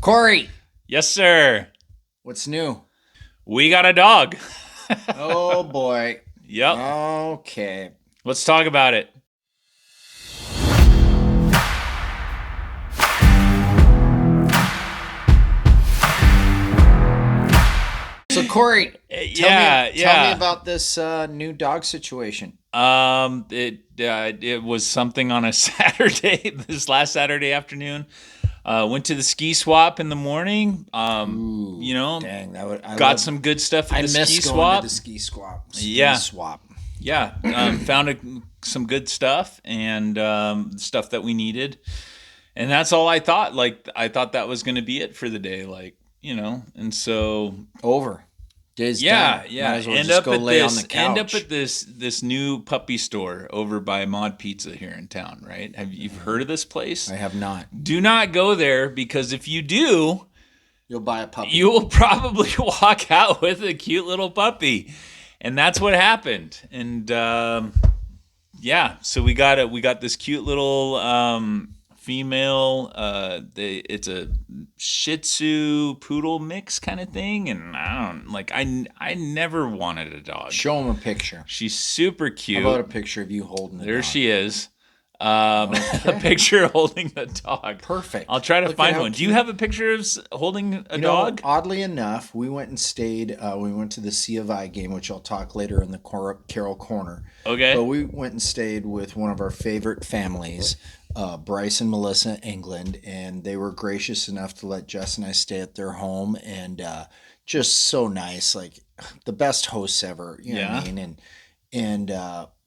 Corey, Yes, sir. what's new? We got a dog. Oh boy. Yep. Okay. Let's talk about it. So Corey, tell me about this new dog situation. It was something on a Saturday, this last Saturday afternoon. Went to the ski swap in the morning. Ooh, dang, got some good stuff at the ski miss going swap. to the ski swap. Swap. Found some good stuff and stuff that we needed, and that's all I thought. Like I thought that was going to be it for the day. And so Over. Day's yeah, done. yeah. Might as well just go lay on the couch. End up at this new puppy store over by Mod Pizza here in town. Right? Have you heard of this place? I have not. Do not go there because if you do, you'll buy a puppy. You will probably walk out with a cute little puppy, and that's what happened. And so we got this cute little female. It's a Shih Tzu poodle mix kind of thing, and I never wanted a dog. Show him a picture. She's super cute. How about a picture of you holding the dog? There she is. A picture holding a dog. Perfect. I'll try to find one. Do you have a picture of holding a dog? Oddly enough, we went and stayed. We went to the C of I game, which I'll talk later in the Carol Corner. Okay. But we went and stayed with one of our favorite families, Bryce and Melissa England, and they were gracious enough to let Jess and I stay at their home, and just so nice, like the best hosts ever. You know what I mean?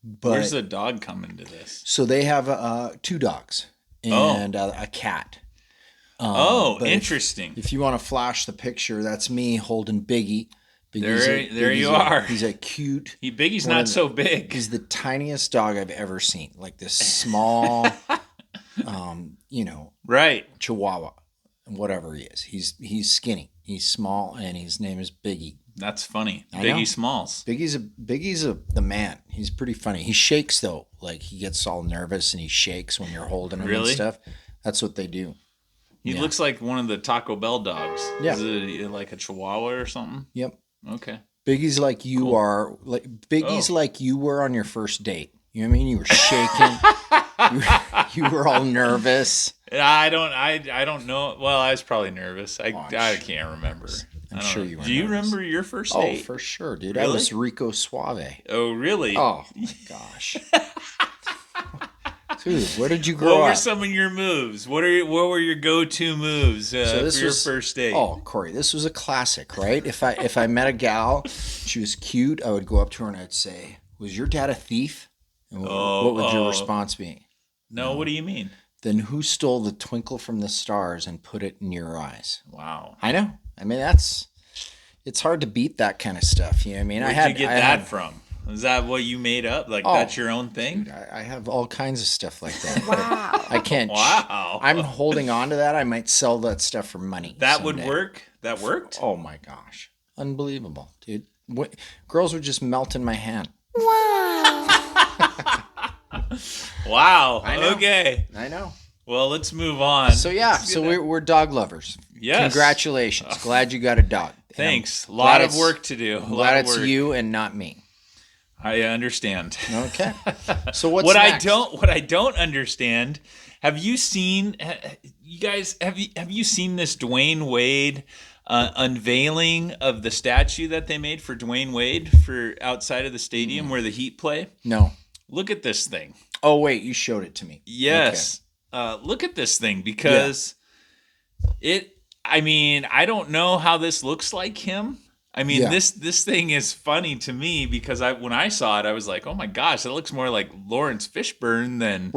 But where's the dog come into this? So they have 2 dogs and a cat. Interesting. If you want to flash the picture, that's me holding Biggie. There you are. He's a cute. Biggie's not so big. He's the tiniest dog I've ever seen. Like this small, right, Chihuahua, whatever he is. He's skinny. He's small, and his name is Biggie. That's funny. Biggie Smalls. Biggie's the man. He's pretty funny. He shakes though. Like he gets all nervous and he shakes when you're holding him and stuff. That's what they do. He looks like one of the Taco Bell dogs. Yeah. Is it like a Chihuahua or something? Yep. Okay. Biggie's like you are. Like Biggie's like you were on your first date. You know what I mean? You were shaking. you were all nervous. I don't know. Well, I was probably nervous. I can't remember. I'm sure you were. Do you remember your first date? Oh, for sure, dude. Really? I was Rico Suave. Oh, really? Oh, my gosh. Dude, where did you grow up? What were some of your moves? What were your go-to moves for your first date? Oh, Corey, this was a classic, right? If I met a gal, she was cute, I would go up to her and I'd say, "Was your dad a thief?" And what would your response be? No, what do you mean? Then who stole the twinkle from the stars and put it in your eyes? Wow. I know. I mean, it's hard to beat that kind of stuff. You know what I mean? Where'd you get that from? Is that what you made up? Like that's your own thing? Dude, I have all kinds of stuff like that. Wow. I can't. Wow. I'm holding on to that. I might sell that stuff for money. That someday. would work? That worked? Oh my gosh. Unbelievable, dude. Girls would just melt in my hand. Wow. Wow. I know. Okay. I know. Well, let's move on. So we're dog lovers. Yes. Congratulations. Glad you got a dog. Thanks. A lot of work to do. Glad it's you and not me. I understand. Okay. So what's what next? What I don't understand, have you seen you guys have you seen this Dwayne Wade unveiling of the statue that they made for Dwayne Wade for outside of the stadium where the Heat play? No. Look at this thing. Oh wait, you showed it to me. Yes. Okay. Look at this thing because I don't know how this looks like him. I mean, this thing is funny to me because when I saw it, I was like, oh my gosh, that looks more like Lawrence Fishburne than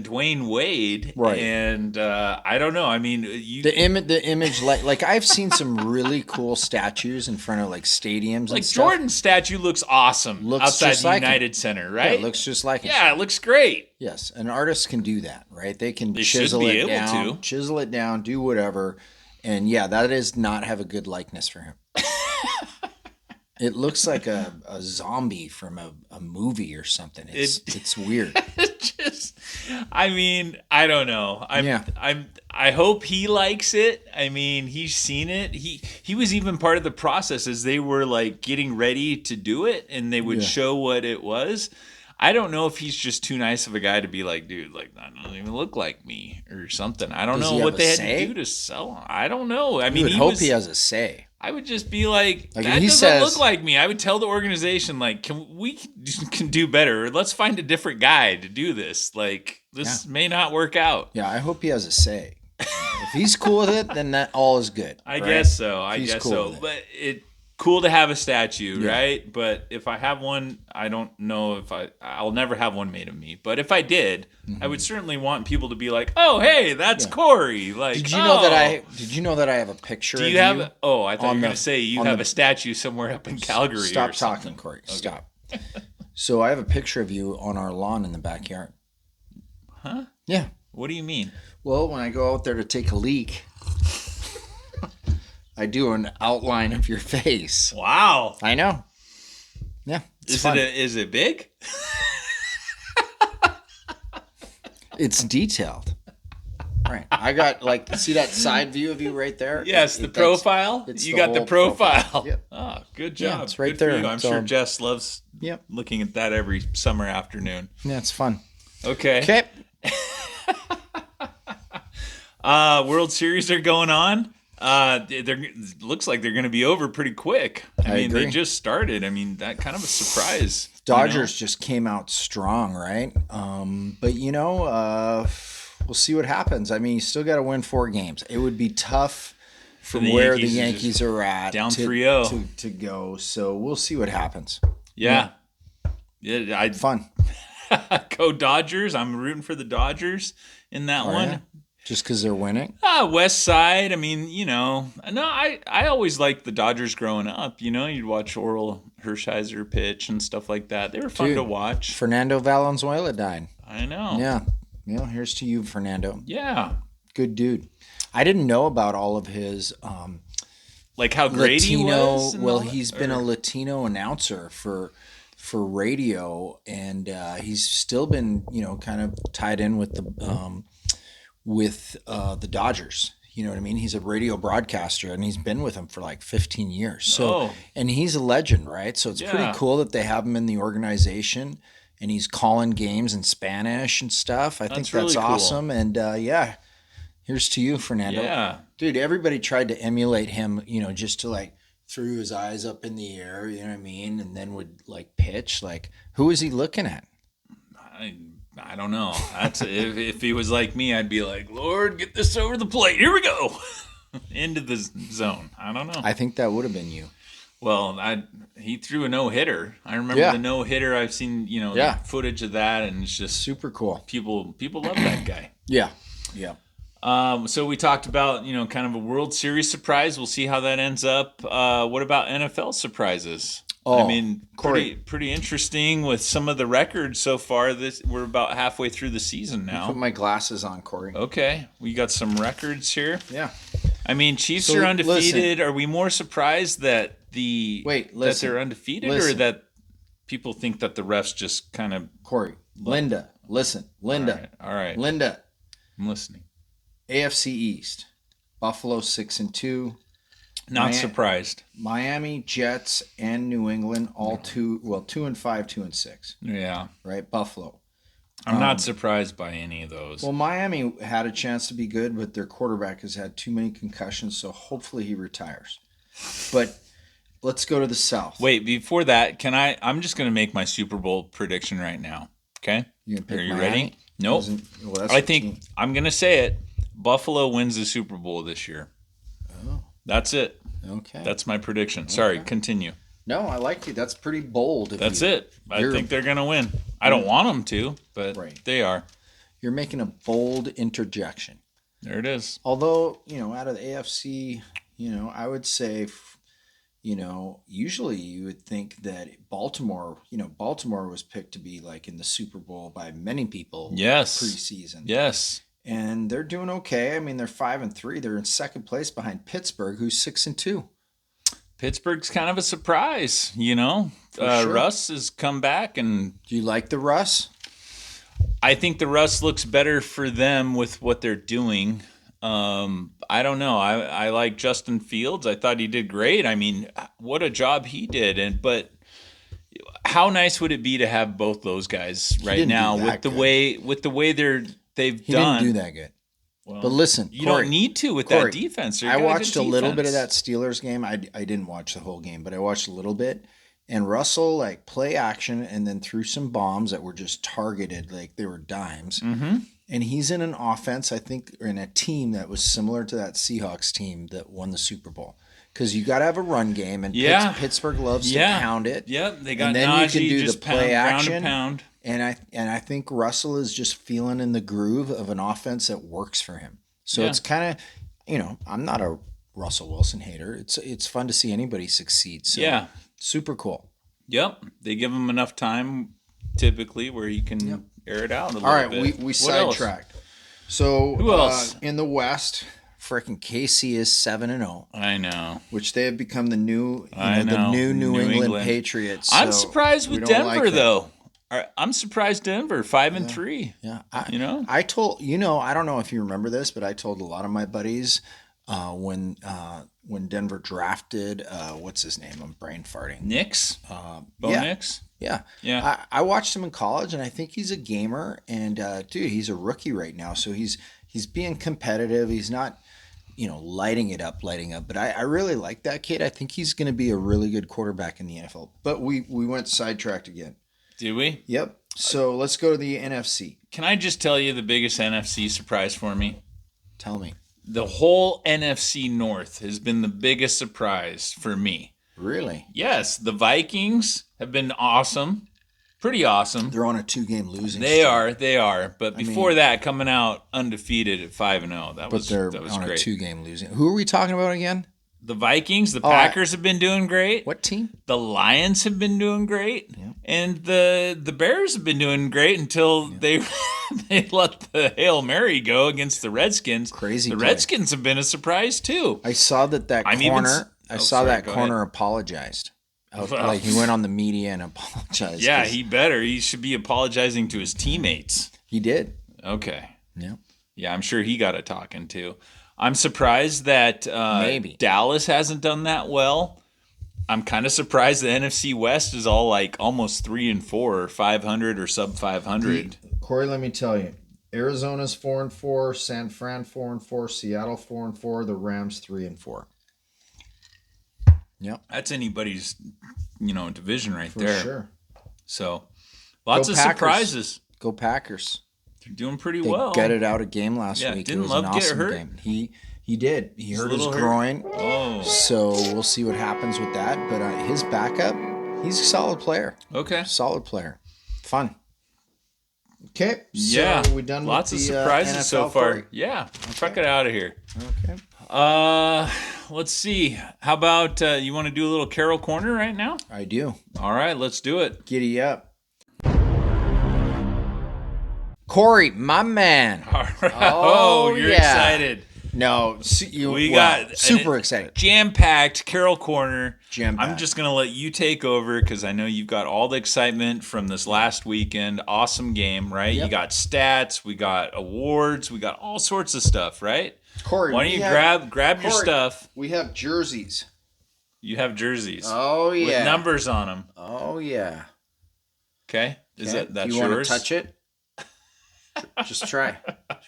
Dwayne Wade. Right. And I don't know. I mean, the image like I've seen some really cool statues in front of like stadiums like and stuff. Jordan's statue looks awesome outside the United Center, right? Yeah, it looks just like him. Yeah, it looks great. Yes, an artist can do that, right? They can chisel it down, do whatever. And yeah, that does not have a good likeness for him. It looks like a zombie from a movie or something. It It's weird. just, I mean, I don't know. Yeah. I hope he likes it. I mean, he's seen it. He was even part of the process as they were like getting ready to do it, and they would Yeah. show what it was. I don't know if he's just too nice of a guy to be like, dude, like that doesn't even look like me or something. I don't Does know he have what a they had to do say? to sell. I don't know. I You mean, would hope he has a say. I would just be like, Like if that he doesn't look says, like me. I would tell the organization, like, can do better. Let's find a different guy to do this. Like, yeah, this may not work out. yeah, I hope he has a say. If he's cool with it, then that all is good. I right? guess so. If I he's guess cool so. with it. But it cool to have a statue, Yeah. right? But if I have one, I don't know if I'll never have one made of me. But if I did, I would certainly want people to be like, "Oh, hey, that's Yeah. Corey." Like, Did you know that oh, did you know that I have a picture do of you have? you Oh, I thought you on were the going to say you on have the a statue somewhere up in Calgary. Stop or something. talking, Corey. Stop. So I have a picture of you on our lawn in the backyard. Huh? Yeah. What do you mean? Well, when I go out there to take a leak, I do an outline of your face. Wow. I know. Yeah. It's fun. Is it big? It's detailed. Right. I got like see that side view of you right there? Yes, the profile. it's You the got the whole profile. Yep. Oh, good Yeah, job. it's right Good there. For you. I'm So- sure Jess loves Yep. looking at that every summer afternoon. Yeah, it's fun. Okay. Okay. World Series are going on. Looks like they're going to be over pretty quick. I mean, agree. they just started. I mean, that kind of a surprise. Dodgers just came out strong, right? But we'll see what happens. I mean, you still got to win 4 games. It would be tough from the where the Yankees are Yankees are at down to, 3-0. to go. So we'll see what happens. Yeah. Yeah, I'd Fun. go Dodgers. I'm rooting for the Dodgers in that one. Yeah. Just because they're winning. West Side. I mean, no, I always liked the Dodgers growing up. You'd watch Oral Hershiser pitch and stuff like that. They were fun Dude. to watch. Fernando Valenzuela died. I know. Yeah. Here's to you, Fernando. Yeah. Good dude. I didn't know about all of his Like how great he Latino. was. and Well, all that? he's been Or- a Latino announcer for radio, and he's still been kind of tied in with the Dodgers. You know what I mean? He's a radio broadcaster, and he's been with them for like 15 years. So, Oh. and he's a legend, right? So it's Yeah. pretty cool that they have him in the organization, and he's calling games in Spanish and stuff. I think That's really that's cool. awesome. And here's to you, Fernando. Yeah. Dude, everybody tried to emulate him, just to like threw his eyes up in the air, you know what I mean? And then would like pitch. Like, who is he looking at? I don't know. That's if he was like me, I'd be like, Lord, get this over the plate. Here we go. Into the zone. I don't know. I think that would have been you. Well, he threw a no hitter. I remember Yeah. the no hitter. I've seen Yeah. footage of that, and it's just Super cool. people love that guy. Yeah. Yeah. So we talked about kind of a World Series surprise. We'll see how that ends up. What about NFL surprises? Oh, I mean, Corey. pretty interesting with some of the records so far. We're about halfway through the season now. Put my glasses on, Corey. Okay, we got some records here. Yeah. I mean, Chiefs So, are undefeated. Are we more surprised that that listen. they're undefeated, or Listen. that people think that the refs just kind of? Corey. Linda. Listen. Linda. All right. Linda. I'm listening. AFC East. Buffalo 6-2. Not surprised. Miami, Jets, and New England all 2-5, 2-6. Yeah, Right? Buffalo. I'm not surprised by any of those. Well, Miami had a chance to be good, but their quarterback has had too many concussions, so hopefully he retires. But let's go to the South. Wait, before that, I'm just going to make my Super Bowl prediction right now. Okay? You gonna pick Are you Miami? ready? Nope. Well, that's I the think team. I'm going to say it. Buffalo wins the Super Bowl this year. Oh, That's it. okay. That's my prediction. Sorry, continue. No, I like you. That's pretty bold. That's it. I You're- think they're going to win. I don't want them to, but Right. they are. You're making a bold interjection. There it is. Although, out of the AFC, I would say, usually you would think that Baltimore was picked to be like in the Super Bowl by many people Yes. preseason. Yes. And they're doing okay. I mean, they're 5-3. They're in second place behind Pittsburgh, who's 6-2. Pittsburgh's kind of a surprise, For sure. Russ has come back, and Do you like the Russ? I think the Russ looks better for them with what they're doing. I don't know. I like Justin Fields. I thought he did great. I mean, what a job he did. But how nice would it be to have both those guys He right didn't do now that good. with the way they've He didn't do done? that good. But Well, listen, you don't Corey, need to with that Corey, defense. They I got a good watched a little bit of that defense. Steelers game. I didn't watch the whole game, but I watched a little bit. And Russell like play action and then threw some bombs that were just targeted like they were dimes. Mm-hmm. And he's in an offense, I think, or in a team that was similar to that Seahawks team that won the Super Bowl. Because you got to have a run game, and Yeah. Pittsburgh loves to Yeah. pound it. Yep. They got And then you can Najee do the just play ground and action. pound. And I think Russell is just feeling in the groove of an offense that works for him. So Yeah. it's kind of, I'm not a Russell Wilson hater. It's fun to see anybody succeed. So Yeah. super cool. Yep. They give him enough time typically where he can air it out a little All right, bit. we What else? sidetracked. So Who else? in the West, frickin' KC is 7-0, I know. which they have become the new, I know. the new New New England England. Patriots. I'm So surprised we with don't like Denver that. though. I'm surprised Denver 5-3. Yeah, I told I don't know if you remember this, but I told a lot of my buddies when Denver drafted what's his name? I'm brain farting. Knicks, Bo yeah. Nix. Yeah, Yeah. I watched him in college, and I think he's a gamer. And dude, he's a rookie right now, so he's being competitive. He's not lighting up. But I really like that kid. I think he's going to be a really good quarterback in the NFL. But we went sidetracked again. Did we? Yep. So let's go to the NFC. Can I just tell you the biggest NFC surprise for me? Tell me. The whole NFC North has been the biggest surprise for me. Really? Yes, the Vikings have been awesome. Pretty awesome. They're on a 2-game losing They streak. are. But before that, coming out undefeated at 5-0, But they're that was on a great. 2-game losing. Who are we talking about again? The Vikings, the Oh, Packers have been doing great. What team? The Lions have been doing great, and the Bears have been doing great until they they let the Hail Mary go against the Redskins. Crazy The play. Redskins have been a surprise too. I saw that I'm even corner. s- I oh, saw sorry, that go corner ahead. apologized. Well, Like he went on the media and apologized. Yeah, 'cause he better. He should be apologizing to his teammates. he did. Okay. Yeah. Yeah, I'm sure he got a talking to. I'm surprised that Maybe. Dallas hasn't done that well. I'm kind of surprised the NFC West is all like almost 3-4 or 500 or sub 500. Corey, let me tell you. Arizona's 4-4, San Fran 4-4, Seattle 4-4, the Rams 3-4. Yep, That's anybody's, division right for there. sure. So lots Go of Packers. surprises. Go Packers. They're doing pretty They well. gutted out a game last Yeah, week. didn't It was Love an get awesome hurt? game. He did. He He's a hurt his little hurt. groin. Oh, So we'll see what happens with that. But his backup, he's a solid player. okay. Solid player. Fun. Okay. So Yeah, we done lots with of the surprises NFL, so far. Corey? Yeah, truck it out of here. Okay. Let's see. How about you want to do a little Carol Corner right now? I do. All right, let's do it. Giddy up. Corey, my man. All right. Oh, you're yeah. excited. No, We got super excited. Jam-packed Carol Corner. Jam-packed. I'm just going to let you take over because I know you've got all the excitement from this last weekend. Awesome game, right? Yep. You got stats, we got awards, we got all sorts of stuff, right? Corey, Why don't we you have- grab your Corey, stuff? We have jerseys. You have jerseys Oh yeah. with numbers on them. Oh yeah. Okay? Is Okay. that's Do you want yours? to touch it? Just try.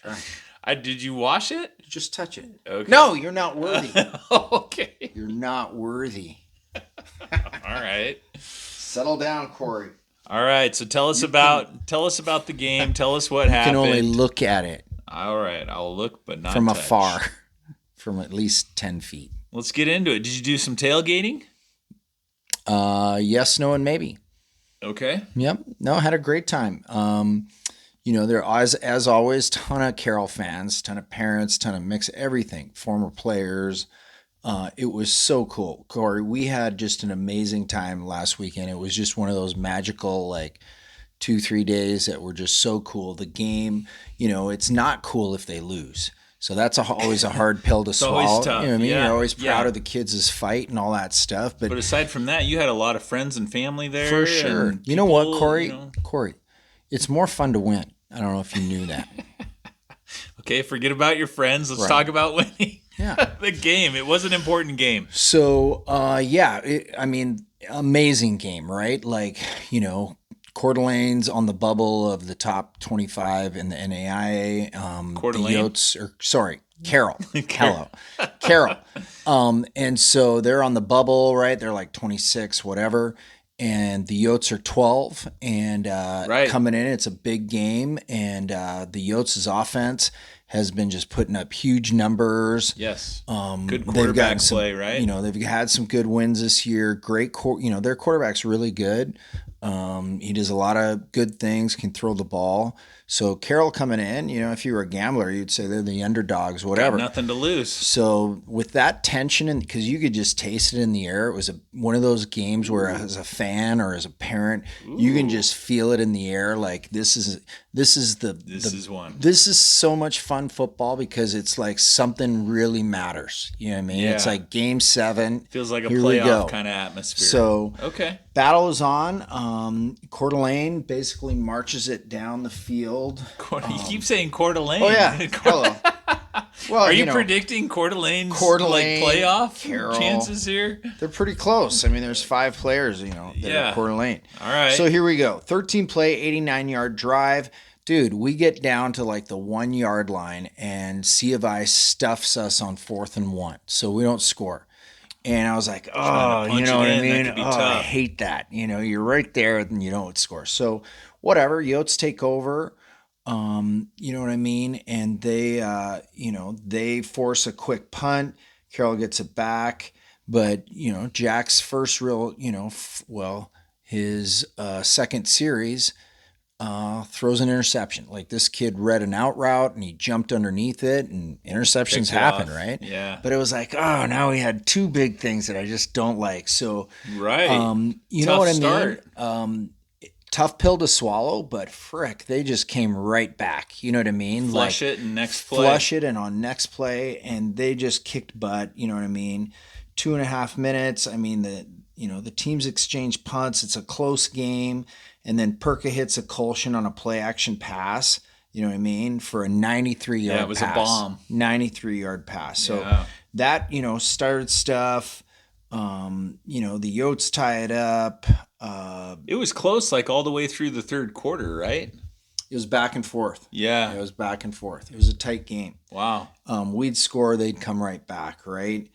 Try. Did you wash it? Just touch it. Okay. No, you're not worthy. Okay. You're not worthy. All right. Settle down, Corey. All right. So tell us about the game. Tell us what You happened. can only look at it All right. I'll look, but not from touch. afar, from at least 10 feet. Let's get into it. Did you do some tailgating? Yes, no, and maybe. Okay. Yep. No, had a great time. There as always, ton of Carol fans, ton of parents, ton of mix, everything, former players. It was so cool, Corey. We had just an amazing time last weekend. It was just one of those magical 2-3 days that were just so cool. The game, it's not cool if they lose. So that's always a hard pill to It's always swallow. You know what I tough. mean? You're Yeah, always proud yeah. of the kids' fight and all that stuff. But But aside from that, you had a lot of friends and family for there, sure, and you know what, people. Corey, it's more fun to win. I don't know if you knew that. Okay, forget about your friends. Let's Right. talk about winning. Yeah. The game. It was an important game. So, yeah, I mean, amazing game, right? Like, Coeur d'Alene's on the bubble of the top 25 in the NAIA. Coeur The d'Alene. Yotes, or sorry, Carroll. Car- Hello, Carroll. And so they're on the bubble, right? They're like 26, whatever. And the Yotes are 12, and Right. coming in, it's a big game. And the Yotes' offense has been just putting up huge numbers. Yes. They've Good gotten quarterback some, play, right? they've had some good wins this year. Great, their quarterback's really good. He does a lot of good things, can throw the ball. So Carroll coming in, if you were a gambler, you'd say they're the underdogs, Got whatever. nothing to lose. So with that tension, and because you could just taste it in the air, it was one of those games where, as a fan or as a parent, you can just feel it in the air. Like this is One. this is so much fun football because it's like something really matters. You know what I mean? It's Yeah. like Game 7. Feels like a Here we go. playoff kind of atmosphere. So okay. battle is on. Coeur d'Alene basically marches it down the field. You keep saying Coeur d'Alene. Oh yeah, hello. Well, Are you predicting Coeur d'Alene's Coeur d'Alene, playoff Carroll. chances here? They're pretty close. I mean, there's 5 players, that Yeah. are Coeur d'Alene. All right. So here we go. 13 play, 89-yard drive. Dude, we get down to like the 1-yard line, and C of I stuffs us on 4th and 1. So we don't score. And I was like, oh, you punch know what it I in, that mean? could be Oh, I tough. hate that. You're right there and you don't score. So whatever, Yotes take over. You know what I mean? And they force a quick punt. Carroll gets it back. But, Jack's first real, his second series, throws an interception. Like this kid read an out route and he jumped underneath it, and interceptions Picks it happen, off. right? Yeah. But it was like, oh, now we had 2 big things that I just don't like. So, Right. you know Tough what I start. mean? Tough pill to swallow, but frick, they just came right back. You know what I mean? Flush it and next play. Flush it, and on next play, and they just kicked butt. You know what I mean? 2.5 minutes. I mean, the teams exchange punts. It's a close game. And then Perka hits a Colshin on a play action pass. You know what I mean? For a 93-yard pass. Yeah, it was a bomb. 93-yard pass. So Yeah. that, started stuff. The Yotes tie it up. It was close, like all the way through the third quarter, right? It was back and forth. Yeah. It was back and forth. It was a tight game. Wow. We'd score, they'd come right back, right?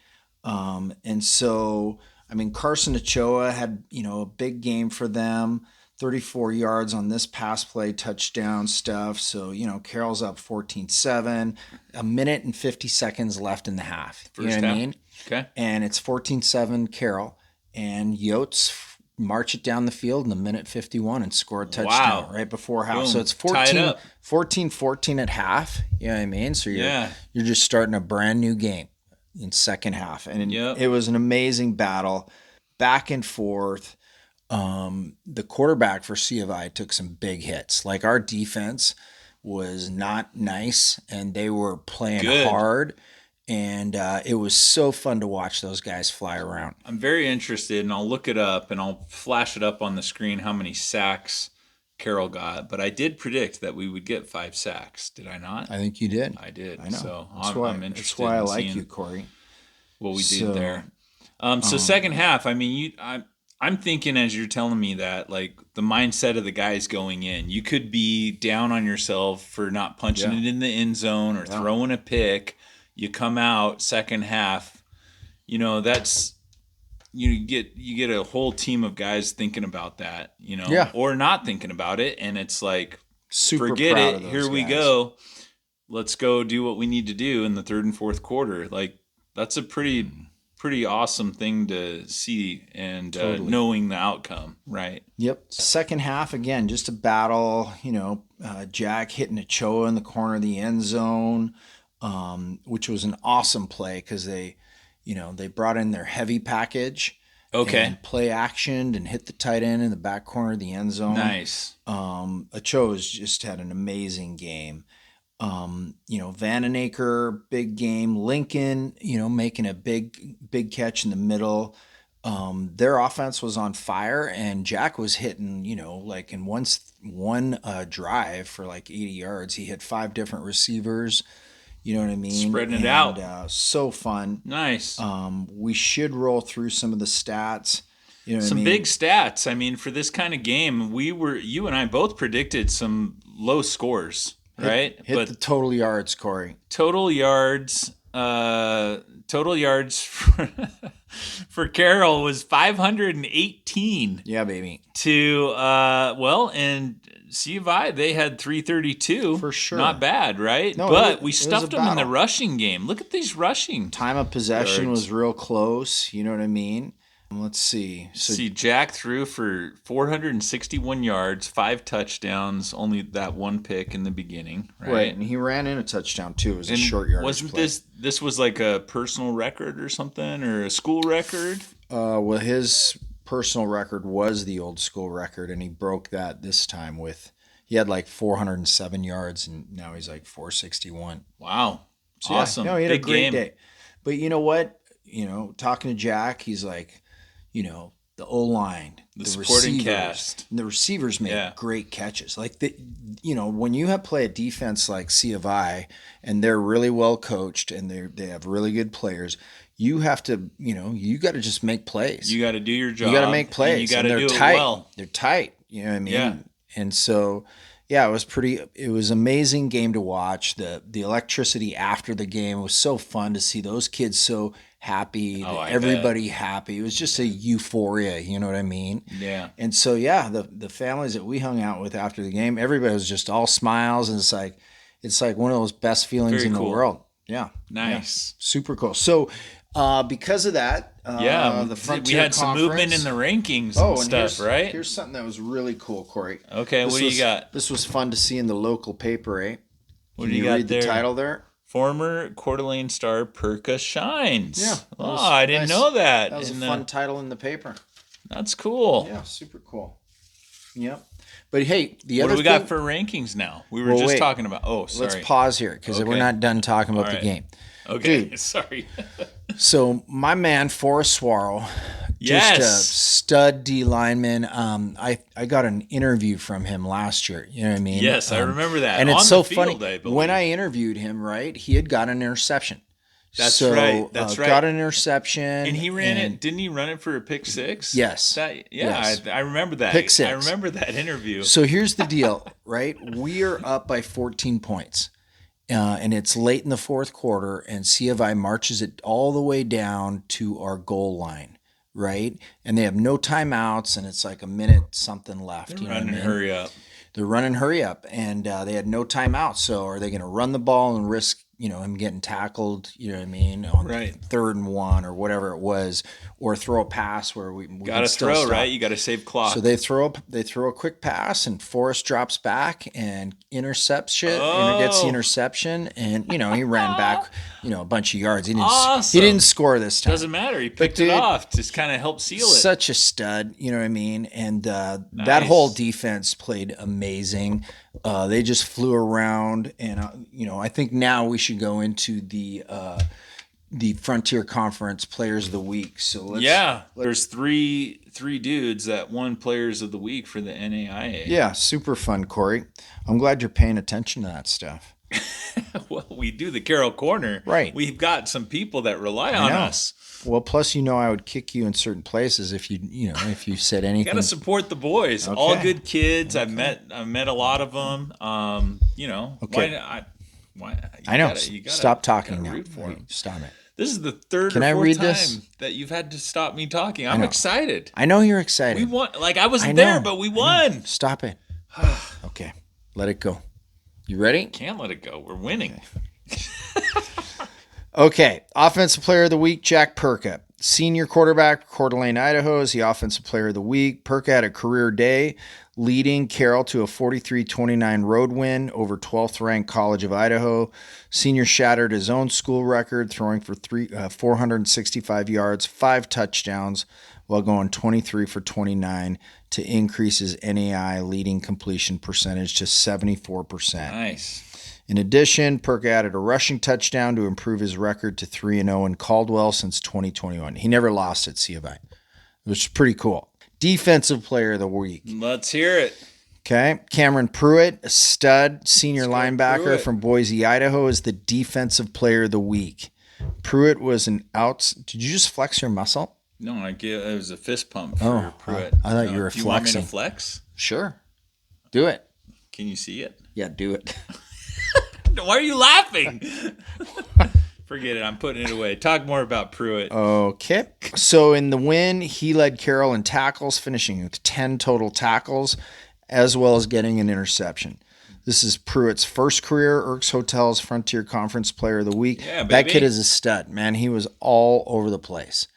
And so, I mean, Carson Ochoa had, a big game for them. 34 yards on this pass play, touchdown stuff. So, Carroll's up 14-7, a minute and 50 seconds left in the half. You know First what half. I mean? Okay. And it's 14-7 Carroll. And Yotes march it down the field in the minute 51 and score a touchdown right before half. Boom. So it's Tie it up. 14-14 at half. You know what I mean? So you're just starting a brand new game in second half. And it was an amazing battle, back and forth. The quarterback for C of I took some big hits. Like our defense was not nice, and they were playing hard. And it was so fun to watch those guys fly around. I'm very interested, and I'll look it up, and I'll flash it up on the screen how many sacks Carroll got. But I did predict that we would get 5 sacks. Did I not? I think you did. I did. I know. So That's I'm interested. why I in like seeing you, Corey. what we did there. So second half, I mean, I'm thinking as you're telling me that, like the mindset of the guys going in, you could be down on yourself for not punching it in the end zone or throwing a pick. You come out second half, that's you get a whole team of guys thinking about that, or not thinking about it, and it's like Super forget proud it. of those Here we guys. go. Let's go do what we need to do in the third and fourth quarter. Like that's a pretty awesome thing to see, and knowing the outcome, right? Yep. Second half, again, just a battle. Jack hitting Ochoa in the corner of the end zone, which was an awesome play because they brought in their heavy package. Okay. And play actioned and hit the tight end in the back corner of the end zone. Nice. Ochoa's just had an amazing game. Vandenaker, big game. Lincoln, making a big catch in the middle. Their offense was on fire, and Jack was hitting, like in one drive for like 80 yards. He hit five different receivers. You know what I mean? Spreading it And out. so fun. Nice. We should roll through some of the stats. You know what I Some mean? big stats. I mean, for this kind of game, you and I both predicted some low scores, right? Hit the total yards, Corey. Total yards, for Carroll was 518. Yeah, baby. And C of I, they had 332. For sure. Not bad, right? No, but we it was stuffed a them in the battle. rushing game. Look at these rushing. Time of possession yards. was real close. You know what I mean? Let's see. Jack threw for 461 yards, 5 touchdowns, only that one pick in the beginning, right? And he ran in a touchdown too. It was a short yardage Wasn't play. this was like a personal record or something, or a school record? Well, his personal record was the old school record, and he broke that this time he had like 407 yards, and now he's like 461. Wow, it's Yeah, awesome! no, he had Big a great game. day. But you know what? Talking to Jack, he's like, the O-line, The supporting receivers, cast. and the receivers made great catches. Like when you play a defense like C of I, and they're really well coached and they have really good players, you have to, you got to just make plays. You got to do your job. You got to make plays. You got to do tight. it well. They're tight. You know what I mean? Yeah. And so, yeah, it was an amazing game to watch. The electricity after the game was so fun to see those kids so happy, everybody happy. It was just a euphoria, you know what I mean? Yeah. And so, yeah, the families that we hung out with after the game, everybody was just all smiles, and it's like one of those best feelings Very in cool. the world. Yeah. Nice. Yeah. Super cool. So, because of that, the Frontier we had some movement in the rankings and stuff, right? Here's something that was really cool, Corey. Okay, what do you got? This was fun to see in the local paper, eh? What do you got read there? The title there? Former Coeur d'Alene star Perka shines. Yeah. I didn't know that. That was a fun title in the paper. That's cool. Yeah, super cool. Yep. But hey, what do we got for rankings now? We were just talking about. Oh, sorry. Let's pause here because we're not done talking about the game. Okay, Dude, sorry. So my man Forrest Swirl, just a stud D lineman. I got an interview from him last year. You know what I mean? Yes, I remember that. And it's so funny. I when I interviewed him, right, he had got an interception. That's right. That's right. Got an interception, and he ran it. Didn't he run it for a pick six? Yes. Yes. I remember that. Pick six. I remember that interview. So here's the deal, right? We are up by 14 points. And it's late in the fourth quarter, and C of I marches it all the way down to our goal line, right? And they have no timeouts, and it's like a minute something left. They're running hurry up. They're running hurry up, and they had no timeouts. So are they going to run the ball and risk, him getting tackled, you know what I mean, on 3rd and 1 or whatever it was, or throw a pass where we got to throw, stop. Right? You got to save clock. So they throw a quick pass, and Forrest drops back and intercepts it. Gets the interception, and he ran back, a bunch of yards. He didn't score this time. Doesn't matter. He picked it off. Just kind of helped seal it. Such a stud, you know what I mean? And that whole defense played amazing. They just flew around, and I think now we should go into the Frontier Conference Players of the Week. So there's three dudes that won Players of the Week for the NAIA. Yeah, super fun, Corey. I'm glad you're paying attention to that stuff. Well, we do the Carroll Corner. Right. We've got some people that rely on us. Well, plus, I would kick you in certain places if if you said anything. Got to support the boys. Okay. All good kids. Okay. I've met a lot of them. Okay. Why? I know. Stop talking now. Stop it. This is the third or fourth time that you've had to stop me talking. I'm excited. I know you're excited. We won. I wasn't there, but we won. Stop it. Okay. Let it go. You ready? Can't let it go. We're winning. Okay. Offensive Player of the Week, Jack Perka. Senior quarterback, Coeur d'Alene, Idaho, is the Offensive Player of the Week. Perka had a career day, leading Carroll to a 43-29 road win over 12th-ranked College of Idaho. Senior shattered his own school record, throwing for 465 yards, 5 touchdowns, while going 23 for 29 to increase his NAI leading completion percentage to 74%. Nice. In addition, Perk added a rushing touchdown to improve his record to 3-0 in Caldwell since 2021. He never lost at C of I, which is pretty cool. Defensive Player of the Week. Let's hear it. Okay. Cameron Pruitt, a stud senior linebacker Pruitt. from Boise, Idaho, is the Defensive Player of the Week. Pruitt was an Did you just flex your muscle? No, it was a fist pump for Pruitt. I thought you were Do you want me flexing. to flex? Sure. Do it. Can you see it? Yeah, do it. Why are you laughing? Forget it. I'm putting it away. Talk more about Pruitt. Okay. So in the win, he led Carroll in tackles, finishing with 10 total tackles, as well as getting an interception. This is Pruitt's first career Erks Hotels Frontier Conference Player of the Week. Yeah, that baby. kid is a stud, man. He was all over the place.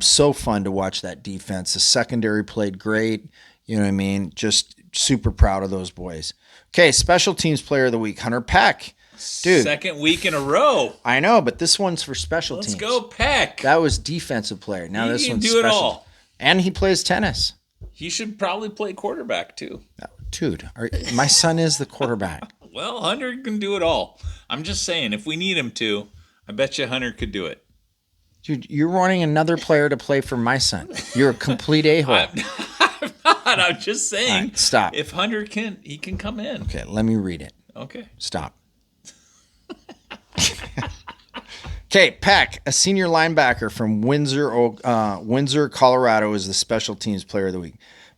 So fun to watch that defense. The secondary played great. You know what I mean? Just super proud of those boys. Okay, Special Teams Player of the Week, Hunter Peck. Dude. Second week in a row. I know, but this one's for special Let's teams. go, Peck. That was defensive player. Now He this can one's do it special. all. And he plays tennis. He should probably play quarterback, too. Dude, my son is the quarterback. Well, Hunter can do it all. I'm just saying, if we need him to, I bet you Hunter could do it. Dude, you're wanting another player to play for my son. You're a complete a-hole. I'm not. I'm just saying. All right, stop. If Hunter can, he can come in. Okay, let me read it. Okay. Stop. Okay, Peck, a senior linebacker from Windsor, Colorado, is the Special Teams Player of the Week.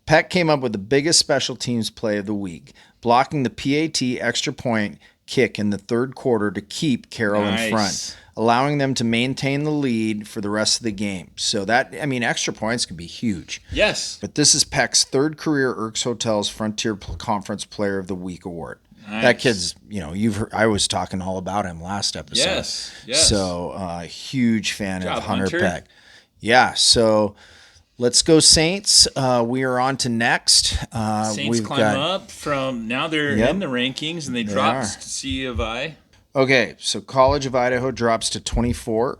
Peck came up with the biggest special teams play of the week, blocking the PAT extra point kick in the third quarter to keep Carroll in front, allowing them to maintain the lead for the rest of the game. So extra points can be huge. Yes. But this is Peck's third career Erks Hotels Frontier Conference Player of the Week award. Nice. That kid's, you've heard, I was talking all about him last episode. Yes. So, huge fan of Hunter Hunter. Peck. Yeah. So, let's go Saints. We are on to next. Saints climb up from now. They're in the rankings and they dropped to C of I. Okay, so College of Idaho drops to 24.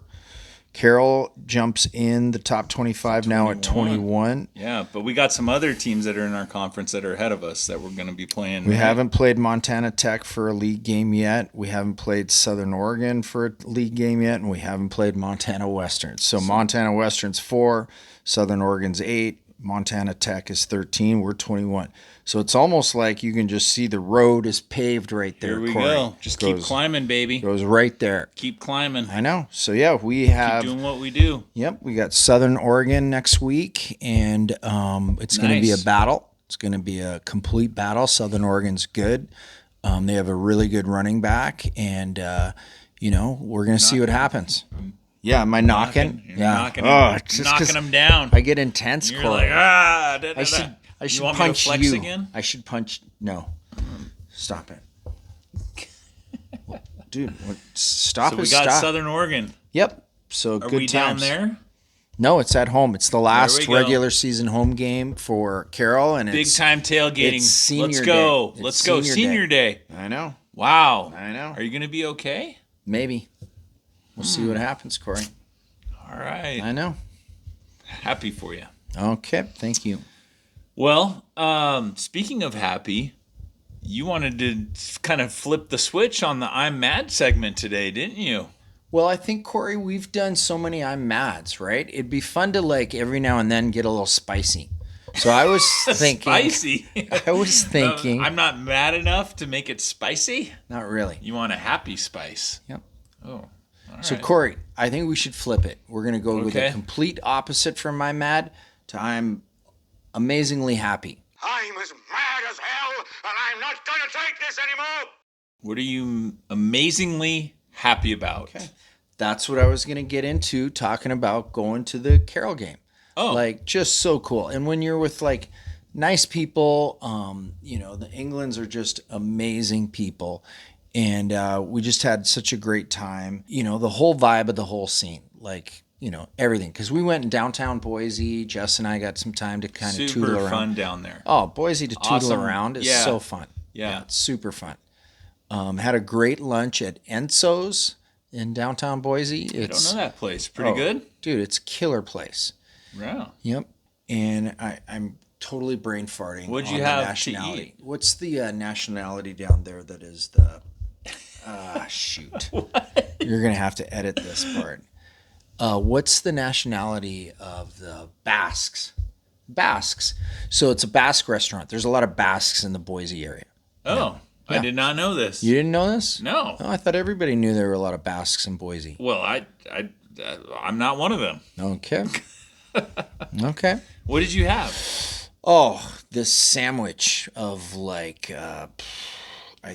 Carroll jumps in the top 25 now at 21. Yeah, but we got some other teams that are in our conference that are ahead of us that we're going to be playing. We haven't played Montana Tech for a league game yet. We haven't played Southern Oregon for a league game yet, and we haven't played Montana Western. So Montana Western's 4, Southern Oregon's 8, Montana Tech is 13. We're 21. So it's almost like you can just see the road is paved right there. Here we Corey. go. Just keep climbing, baby. Goes right there. Keep climbing. I know. So yeah, we have Keep doing what we do. Yep, we got Southern Oregon next week, and it's going to be a battle. It's going to be a complete battle. Southern Oregon's good. They have a really good running back, and we're going to see what happens. Yeah, am I knocking? Knocking knocking them down. I get intense, You're Corey. like, I should you want punch me to flex you again? I should punch. No, stop it, dude. Stop. So we got stop. Southern Oregon. Yep. So Are good we down times. there? No, it's at home. It's the last go. regular season home game for Carroll, and Big it's time tailgating. it's senior Let's go. day. Let's It's go. senior Senior day. I know. Wow. I know. Are you going to be okay? Maybe. We'll see what happens, Corey. All right. I know. Happy for you. Okay. Thank you. Well, speaking of happy, you wanted to kind of flip the switch on the I'm Mad segment today, didn't you? Well, I think, Corey, we've done so many I'm Mads, right? It'd be fun to, every now and then get a little spicy. So I was thinking. Spicy? I was thinking. I'm not mad enough to make it spicy? Not really. You want a happy spice? Yep. Oh, all So, right. Corey, I think we should flip it. We're going to go with Okay. a complete opposite from my mad to I'm amazingly happy. I'm as mad as hell, and I'm not gonna take this anymore! What are you amazingly happy about? Okay. That's what I was going to get into, talking about going to the Carroll game. Oh. Just so cool. And when you're with, nice people, the Englands are just amazing people. And we just had such a great time. The whole vibe of the whole scene, everything. Because we went in downtown Boise. Jess and I got some time to kind of tootle Super around. fun down there. Oh, Boise to tootle Awesome. around is Yeah. so fun. Yeah. It's super fun. Had a great lunch at Enzo's in downtown Boise. I don't know that place. Pretty good? Dude, it's a killer place. Yeah. Yep. And I'm totally brain farting. What'd on you the have to nationality. eat? What's the nationality down there that is the Shoot. You're going to have to edit this part. What's the nationality of the Basques? Basques. So it's a Basque restaurant. There's a lot of Basques in the Boise area. Oh, I did not know this. You didn't know this? No. Oh, I thought everybody knew there were a lot of Basques in Boise. Well, I'm not one of them. Okay. Okay. What did you have? Oh, this sandwich of like, I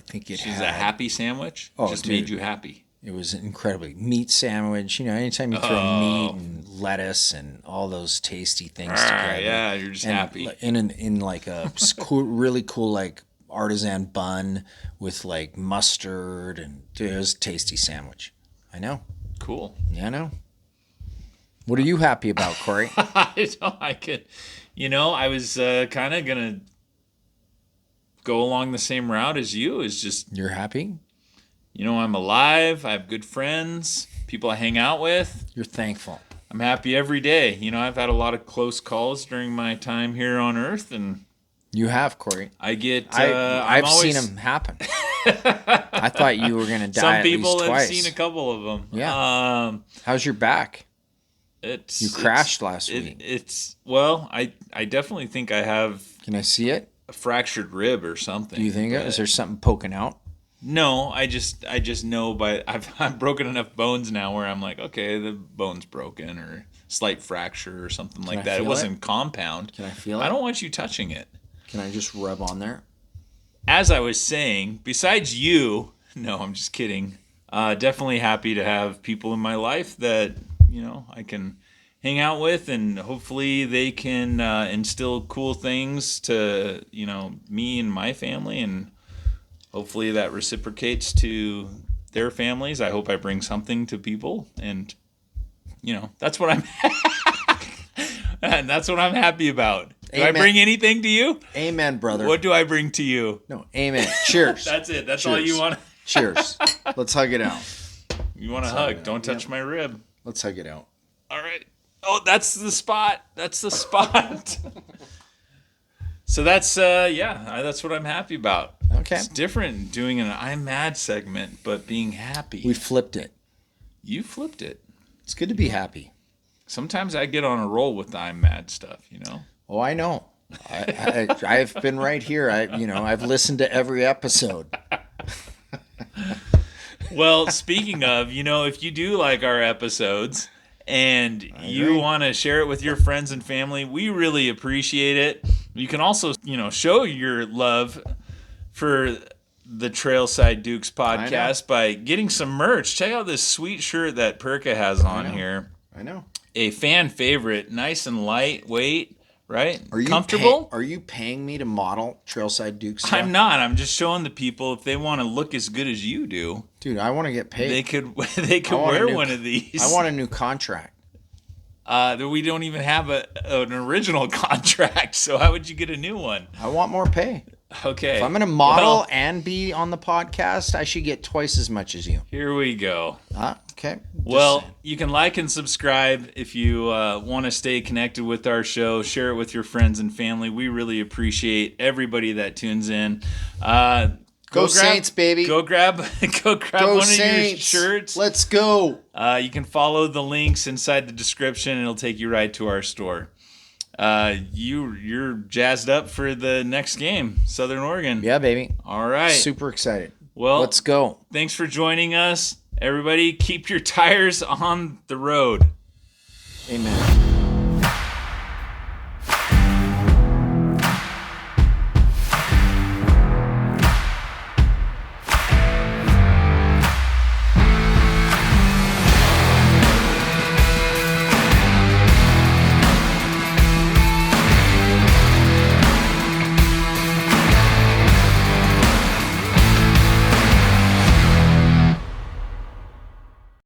think it She's had a happy sandwich. Oh, Just dude. made you happy. It was incredibly meat sandwich. You know, anytime you throw meat and lettuce and all those tasty things together. Yeah, you're just happy. In like a really cool like artisan bun with like mustard and dude, it was a tasty sandwich. I know. Cool. Yeah, I know. What are you happy about, Corey? I was kind of gonna go along the same route as you. Is just You're happy? I'm alive. I have good friends, people I hang out with. You're thankful. I'm happy every day. I've had a lot of close calls during my time here on Earth, and You have, Corey. I get. I've seen them happen. I thought you were gonna die. Some people at least have twice. seen a couple of them. Yeah. How's your back? You crashed last week. I definitely think I have Can I see it? a fractured rib or something. Do you think is there something poking out? No, I just know I've broken enough bones now where I'm like, okay, the bone's broken or slight fracture or something like I that. It feel wasn't compound. Can I feel it? I don't want you touching it. Can I just rub on there? As I was saying, besides you, no, I'm just kidding. Definitely happy to have people in my life that I can hang out with, and hopefully they can instill cool things to me and my family, and hopefully that reciprocates to their families. I hope I bring something to people, and that's what I'm and that's what I'm happy about. Do Amen. I bring anything to you? Amen, brother. What do I bring to you? No, amen. Cheers. That's it. That's Cheers. all you want. Cheers. Let's hug it out. You want to hug? Don't touch my rib. Let's hug it out. All right. Oh, that's the spot. That's the spot. So that's that's what I'm happy about. Okay. It's different doing an I'm mad segment, but being happy. We flipped it. You flipped it. It's good to be happy. Sometimes I get on a roll with the I'm mad stuff, Oh, I know. I've been right here. I've listened to every episode. Well, speaking of, if you do like our episodes and you want to share it with your friends and family, we really appreciate it. You can also, show your love for the Trailside Dukes podcast by getting some merch. Check out this sweet shirt that Perka has on here. I know. A fan favorite, nice and lightweight, right? Are you comfortable? Are you paying me to model Trailside Dukes stuff? I'm not. I'm just showing the people if they want to look as good as you do. Dude, I want to get paid. They could wear one of these. I want a new contract. We don't even have an original contract, so how would you get a new one? I want more pay. Okay. If I'm going to model and be on the podcast, I should get twice as much as you. Here we go. Okay. Well, you can like and subscribe if you want to stay connected with our show. Share it with your friends and family. We really appreciate everybody that tunes in. Go Saints, baby. Go grab one of your shirts. Let's go. You can follow the links inside the description, and it'll take you right to our store. You're jazzed up for the next game, Southern Oregon. Yeah, baby. All right. Super excited. Well, let's go. Thanks for joining us. Everybody, keep your tires on the road.